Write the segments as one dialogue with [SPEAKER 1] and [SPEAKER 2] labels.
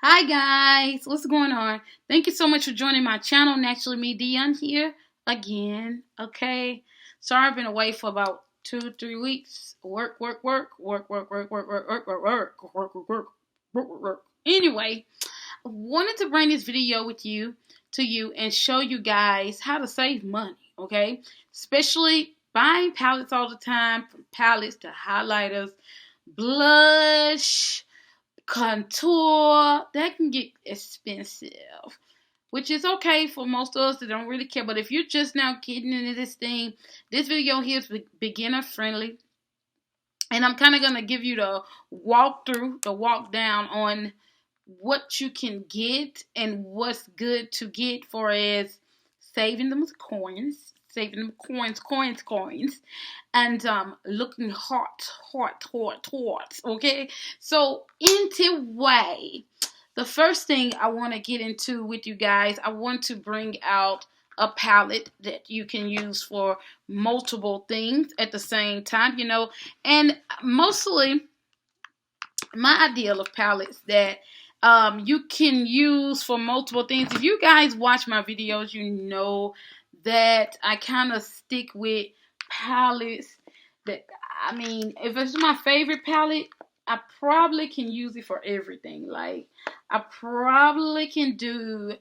[SPEAKER 1] Hi guys, what's going on? Thank you so much for joining my channel. Naturally Me Dion here again. Okay, sorry I've been away for about 2 3 weeks. Work. Anyway, I wanted to bring this video to you and show you guys how to save money. Okay, especially buying palettes all the time, from palettes to highlighters, blush, contour, that can get expensive, which is okay for most of us that don't really care. But if you're just now getting into this thing, this video here is beginner friendly, and I'm kind of gonna give you the walkthrough, the walk down on what you can get and what's good to get for as saving them coins, and looking hot. Okay, so anyway, the first thing I want to get into with you guys, I want to bring out a palette that you can use for multiple things at the same time, and mostly my ideal of palettes that you can use for multiple things. If you guys watch my videos, you know that I kind of stick with palettes that, I mean, if it's my favorite palette, I probably can use it for everything. Like, I probably can do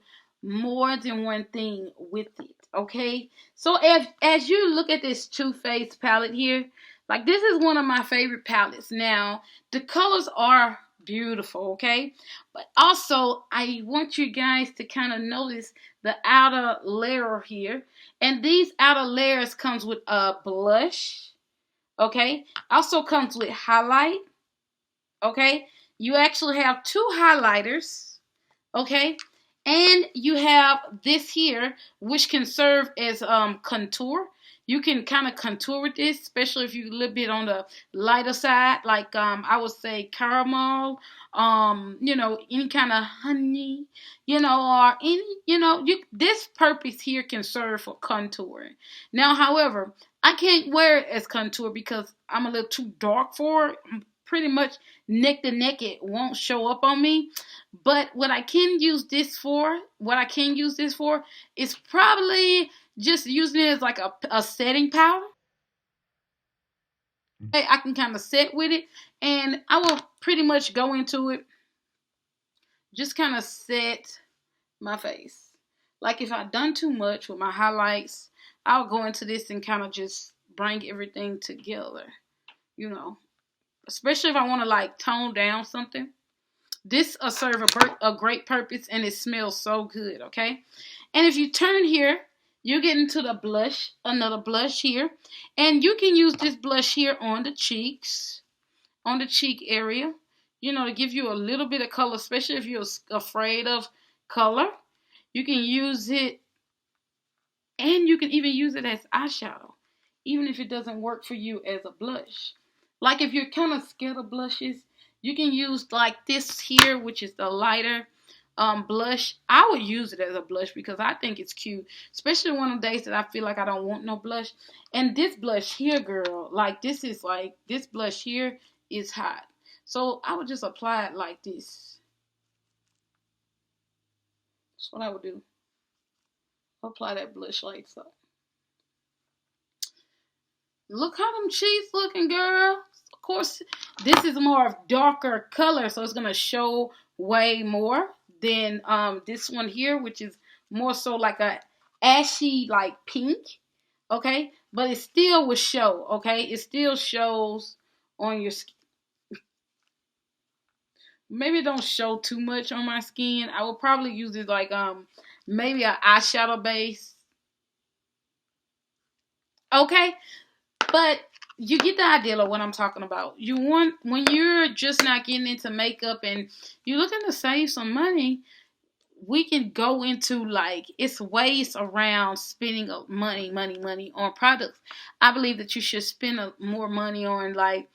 [SPEAKER 1] more than one thing with it. Okay, so as you look at this Too Faced palette here, like, this is one of my favorite palettes. Now, the colors are beautiful, okay? But also, I want you guys to kind of notice the outer layer here. And these outer layers comes with a blush, okay? Also comes with highlight, okay? You actually have two highlighters, okay? And you have this here, which can serve as contour. You can kind of contour with this, especially if you're a little bit on the lighter side, like I would say caramel, any kind of honey, or any, this purpose here can serve for contouring. Now, however, I can't wear it as contour because I'm a little too dark for it. I'm pretty much neck to neck, it won't show up on me. But what I can use this for, is probably just using it as like a setting powder. Okay, I can kind of set with it, and I will pretty much go into it, just kind of set my face. Like, if I've done too much with my highlights, I'll go into this and kind of just bring everything together, especially if I want to like tone down something. This will serve a great purpose, and it smells so good, okay? And if you turn here, you get into the blush, another blush here. And you can use this blush here on the cheeks, on the cheek area, to give you a little bit of color, especially if you're afraid of color. You can use it, and you can even use it as eyeshadow, even if it doesn't work for you as a blush. Like, if you're kind of scared of blushes, you can use like this here, which is the lighter blush. I would use it as a blush because I think it's cute, especially one of the days that I feel like I don't want no blush. And this blush here, girl, like, this blush here is hot. So I would just apply it like this. That's what I would do. Apply that blush like so. Look how them cheeks looking, girl. Of course, this is more of darker color, so it's gonna show way more than this one here, which is more so like a ashy, like pink. Okay, but it still will show. Okay, it still shows on your skin. Maybe it don't show too much on my skin. I will probably use it like maybe an eyeshadow base. Okay, but you get the idea of what I'm talking about. When you're just not getting into makeup and you're looking to save some money, we can go into, like, it's ways around spending money on products. I believe that you should spend more money on, like,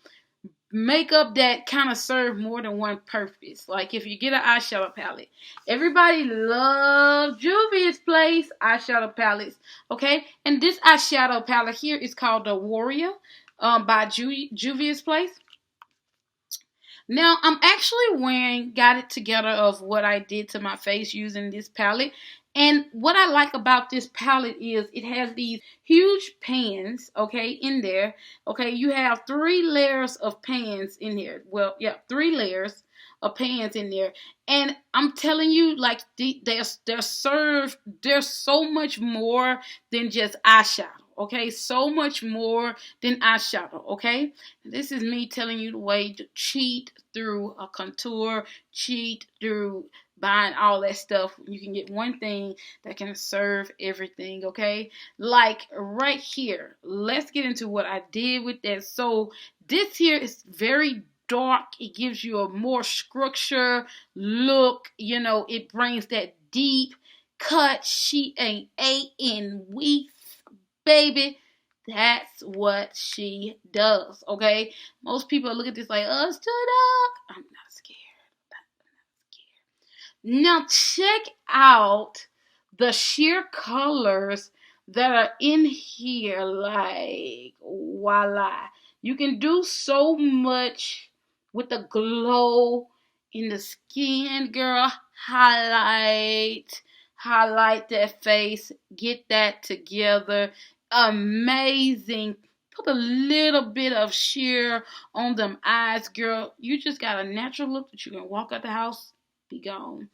[SPEAKER 1] makeup that kind of serve more than one purpose. Like, if you get an eyeshadow palette, everybody loves Juvia's Place eyeshadow palettes, okay? And this eyeshadow palette here is called the Warrior by Juvia's Place. Now I'm actually got it together of what I did to my face using this palette. And what I like about this palette is it has these huge pans, okay, in there. Okay, you have 3 layers of pans in here. Well, yeah, 3 layers of pans in there. And I'm telling you, like, there's so much more than just eyeshadow. Okay, so much more than eyeshadow. Okay, this is me telling you the way to cheat through a contour, cheat through buying all that stuff. You can get one thing that can serve everything, okay? Like right here, let's get into what I did with that. So this here is very dark. It gives you a more structure look. You know, it brings that deep cut. She ain't A in weeks, baby. That's what she does, okay? Most people look at this like, oh, it's too dark. I'm not scared. Now check out the sheer colors that are in here. Like, voila. You can do so much with the glow in the skin, girl. Highlight that face. Get that together. Amazing. Put a little bit of sheer on them eyes, girl. You just got a natural look that you can walk out the house, be gone.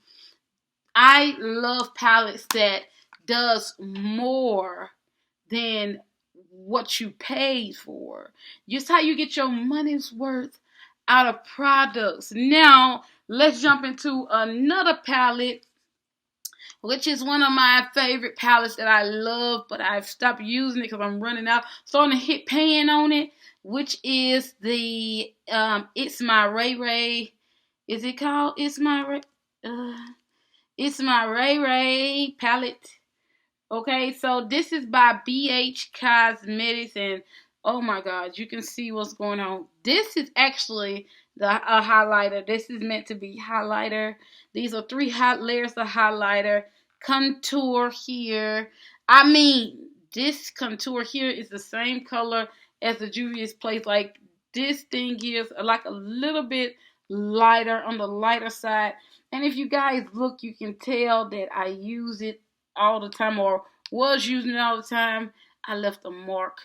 [SPEAKER 1] I love palettes that does more than what you paid for. Just how you get your money's worth out of products. Now, let's jump into another palette, which is one of my favorite palettes that I love, but I've stopped using it because I'm running out. Starting to hit pan on it, which is the It's My Ray Ray. Is it called It's My Ray? It's My Ray Ray palette. Okay, so this is by BH Cosmetics, and oh my God, you can see what's going on. This is actually a highlighter. This is meant to be highlighter. These are 3 layers of highlighter. Contour here. I mean, this contour here is the same color as the Juvia's Place. Like, this thing is like a little bit lighter, on the lighter side. And if you guys look, you can tell that I use it all the time, or was using it all the time. I left a mark.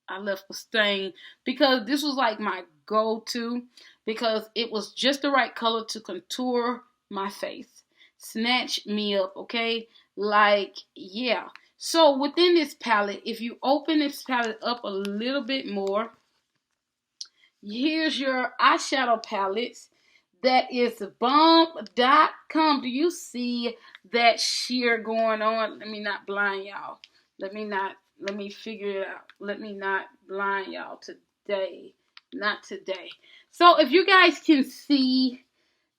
[SPEAKER 1] I left a stain because this was like my go-to, because it was just the right color to contour my face. Snatch me up, okay? Like, yeah. So within this palette, if you open this palette up a little bit more, here's your eyeshadow palettes. That is bomb.com. Do you see that sheer going on? Let me not blind y'all. Let me figure it out. Let me not blind y'all today. Not today. So if you guys can see,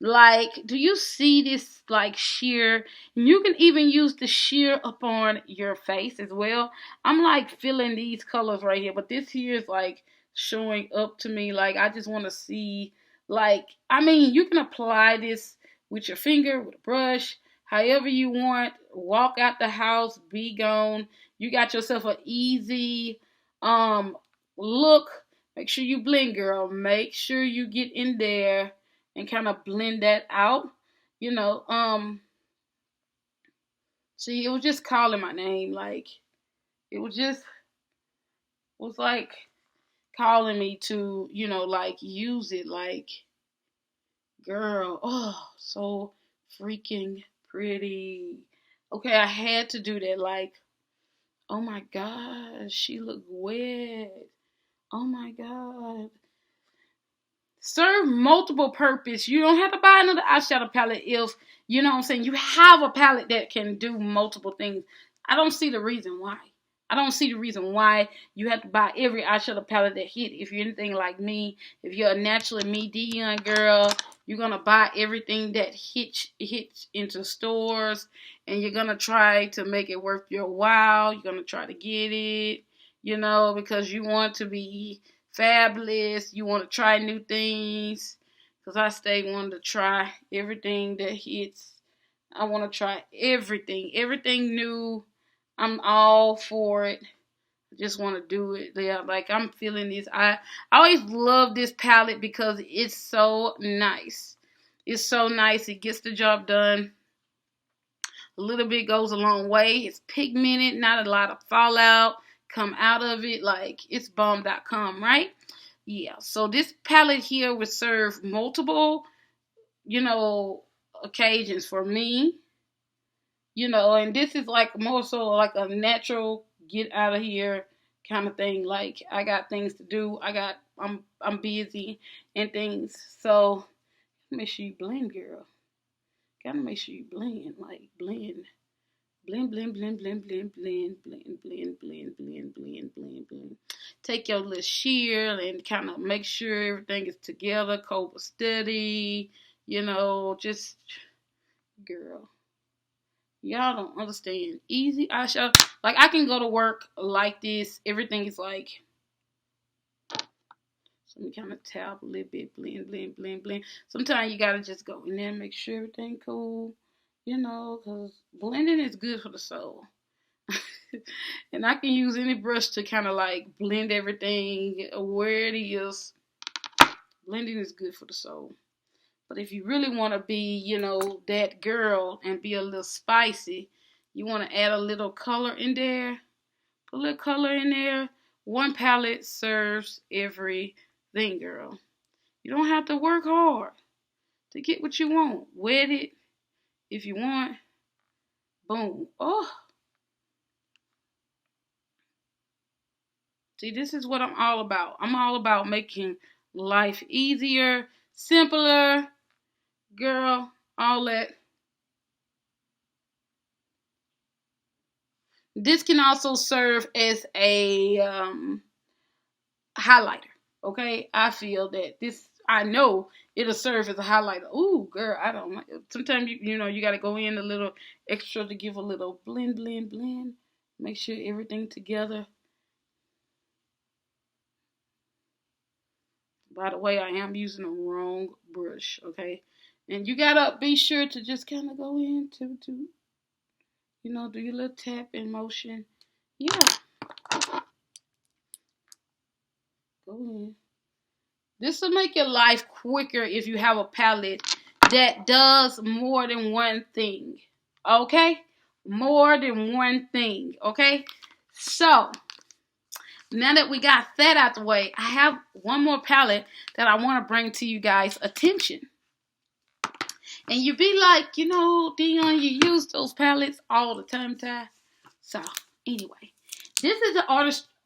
[SPEAKER 1] like, do you see this like sheer? You can even use the sheer upon your face as well. I'm like feeling these colors right here, but this here is like showing up to me. Like, I just want to see, like, I mean, you can apply this with your finger, with a brush, however you want. Walk out the house, be gone. You got yourself an easy look. Make sure you blend, girl. Make sure you get in there and kind of blend that out. You know, see, it was just calling my name. Like, it was like calling me to, you know, like, use it. Like, girl, oh, so freaking pretty. Okay, I had to do that. Like, oh my God, she looked wet. Oh my God. Serve multiple purpose. You don't have to buy another eyeshadow palette if, you know what I'm saying, you have a palette that can do multiple things. I don't see the reason why. I don't see the reason why you have to buy every eyeshadow palette that hit. If you're anything like me, if you're a naturally medium girl, you're going to buy everything that hits into stores, and you're going to try to make it worth your while. You're going to try to get it, you know, because you want to be fabulous. You want to try new things, because I stay wanting to try everything that hits. I want to try everything new. I'm all for it. Just want to do it. Yeah, like I'm feeling this. I always love this palette because it's so nice. It's so nice. It gets the job done. A little bit goes a long way. It's pigmented, not a lot of fallout come out of it. Like it's bomb.com, right? Yeah. So this palette here would serve multiple, occasions for me. And this is like more so like a natural get out of here kind of thing. Like I got things to do. I'm busy and things. So make sure you blend, girl. Gotta make sure you blend. Like blend. Blend, blend, blend, blend, blend, blend, blend, blend, blend, blend, blend, blend, blend. Take your little shear and kind of make sure everything is together, cold steady, just girl. Y'all don't understand. Easy eyeshadow. Like I can go to work like this. Everything is like, so let me kind of tap a little bit, blend, blend, blend, blend. Sometimes you gotta just go in there and make sure everything cool, because blending is good for the soul. And I can use any brush to kind of like blend everything where it is. Blending is good for the soul. But if you really want to be, that girl and be a little spicy, you want to add a little color in there. Put a little color in there. One palette serves everything, girl. You don't have to work hard to get what you want. Wet it if you want. Boom. Oh. See, this is what I'm all about. I'm all about making life easier, simpler, girl, all that. This can also serve as a highlighter. Okay, I feel that I know it'll serve as a highlighter. Ooh, girl, I don't like it. Sometimes you got to go in a little extra to give a little blend, blend, blend. Make sure everything together. By the way, I am using the wrong brush, okay? And you gotta be sure to just kind of go in to do your little tap in motion. Yeah, go in. This will make your life quicker if you have a palette that does more than one thing, okay? More than one thing, okay? So, now that we got that out the way, I have one more palette that I want to bring to you guys' attention. And you be like, Dion, you use those palettes all the time, Ty. So, anyway, this is the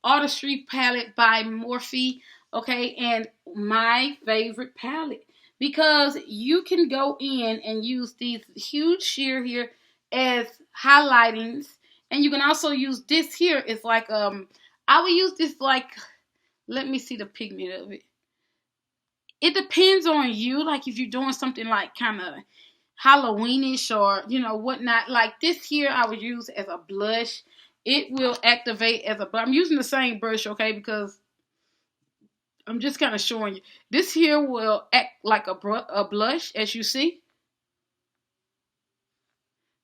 [SPEAKER 1] Artistry palette by Morphe, okay? And my favorite palette. Because you can go in and use these huge sheer here as highlightings. And you can also use this here. It's like, I would use this like, let me see the pigment of it. It depends on you. Like if you're doing something like kind of Halloweenish or whatnot, like this here I would use as a blush. It will activate as a blush. I'm using the same brush, okay, because I'm just kind of showing you. This here will act like a blush, as you see,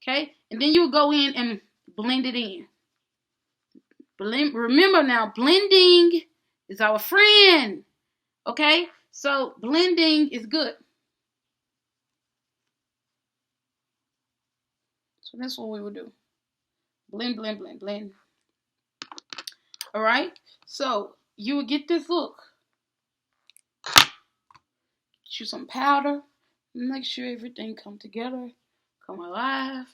[SPEAKER 1] okay, and then you go in and blend it in. Remember now, blending is our friend, okay? So blending is good. So that's what we will do. Blend, blend, blend, blend. All right. So you will get this look. Get you some powder. Make sure everything come together, come alive.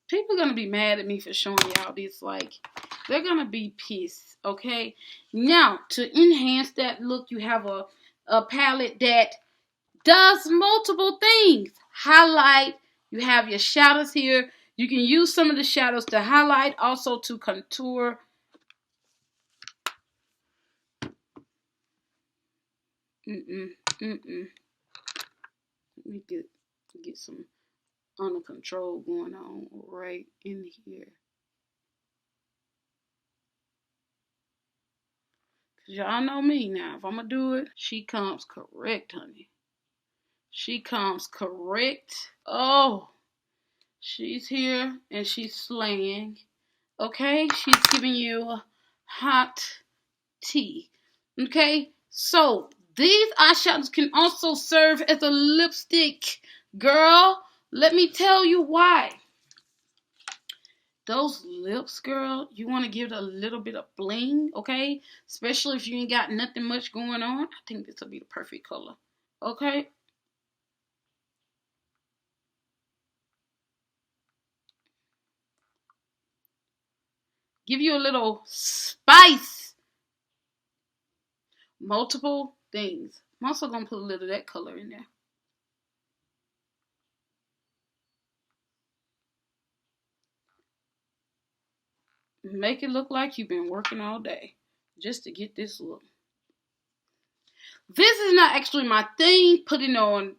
[SPEAKER 1] People are gonna be mad at me for showing y'all this. Like they're gonna be pissed. Okay. Now to enhance that look, you have a palette that does multiple things. Highlight. You have your shadows here. You can use some of the shadows to highlight, also to contour. Let me get some under control going on right in here. Cause y'all know me now. If I'm gonna do it, she comes correct, honey. She comes correct. Oh, She's here and she's slaying. Okay, she's giving you hot tea. Okay, so these eyeshadows can also serve as a lipstick. Girl, let me tell you why. Those lips, girl, you want to give it a little bit of bling, okay? Especially if you ain't got nothing much going on. I think this will be the perfect color. Okay? Give you a little spice. Multiple things. I'm also going to put a little of that color in there. Make it look like you've been working all day just to get this look. This is not actually my thing, putting on,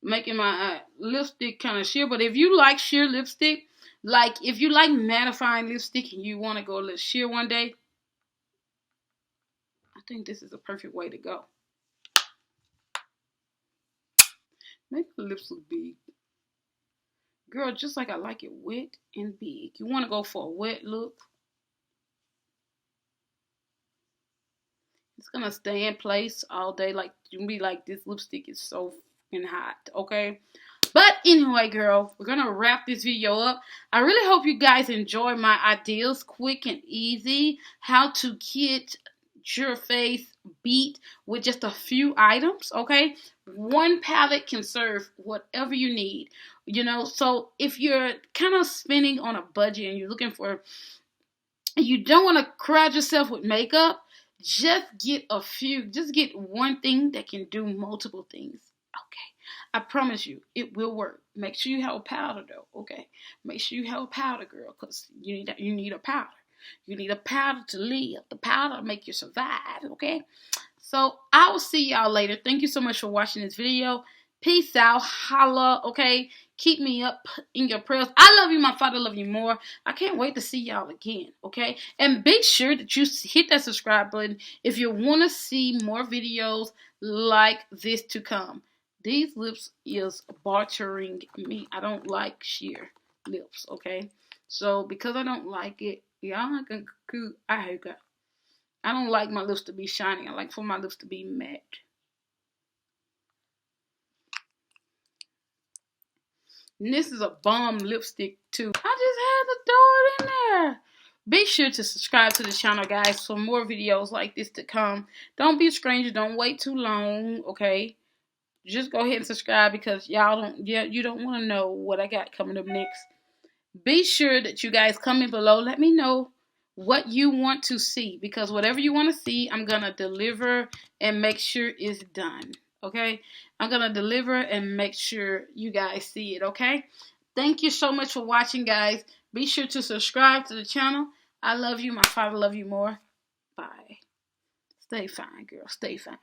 [SPEAKER 1] making my lipstick kind of sheer. But if you like sheer lipstick, like if you like mattifying lipstick and you want to go a little sheer one day, I think this is a perfect way to go. Make the lips look big. Girl, just like I like it wet and big. You want to go for a wet look. It's going to stay in place all day. Like, you'll be like, this lipstick is so fucking hot, okay? But anyway, girl, we're going to wrap this video up. I really hope you guys enjoy my ideas, quick and easy, how to get your face beat with just a few items, okay? One palette can serve whatever you need, So if you're kind of spending on a budget and you're looking for, you don't want to crowd yourself with makeup, just get one thing that can do multiple things. Okay, I promise you, it will work. Make sure you have a powder though. Okay, make sure you have a powder, girl, because you need a powder. You need a powder to live. The powder will make you survive. Okay, so I will see y'all later. Thank you so much for watching this video. Peace out. Holla. Okay. Keep me up in your prayers. I love you. My Father love you more. I can't wait to see y'all again. Okay. And be sure that you hit that subscribe button if you want to see more videos like this to come. These lips is bothering me. I don't like sheer lips. Okay. So because I don't like it, y'all can. I hate that. I don't like my lips to be shiny. I like for my lips to be matte. And this is a bomb lipstick too. I just had to throw it in there. Be sure to subscribe to the channel, guys, for more videos like this to come. Don't be a stranger. Don't wait too long, okay? Just go ahead and subscribe because you don't want to know what I got coming up next. Be sure that you guys comment below. Let me know what you want to see because whatever you want to see, I'm going to deliver and make sure it's done. Okay? I'm going to deliver and make sure you guys see it. Okay? Thank you so much for watching, guys. Be sure to subscribe to the channel. I love you. My Father love you more. Bye. Stay fine, girl. Stay fine.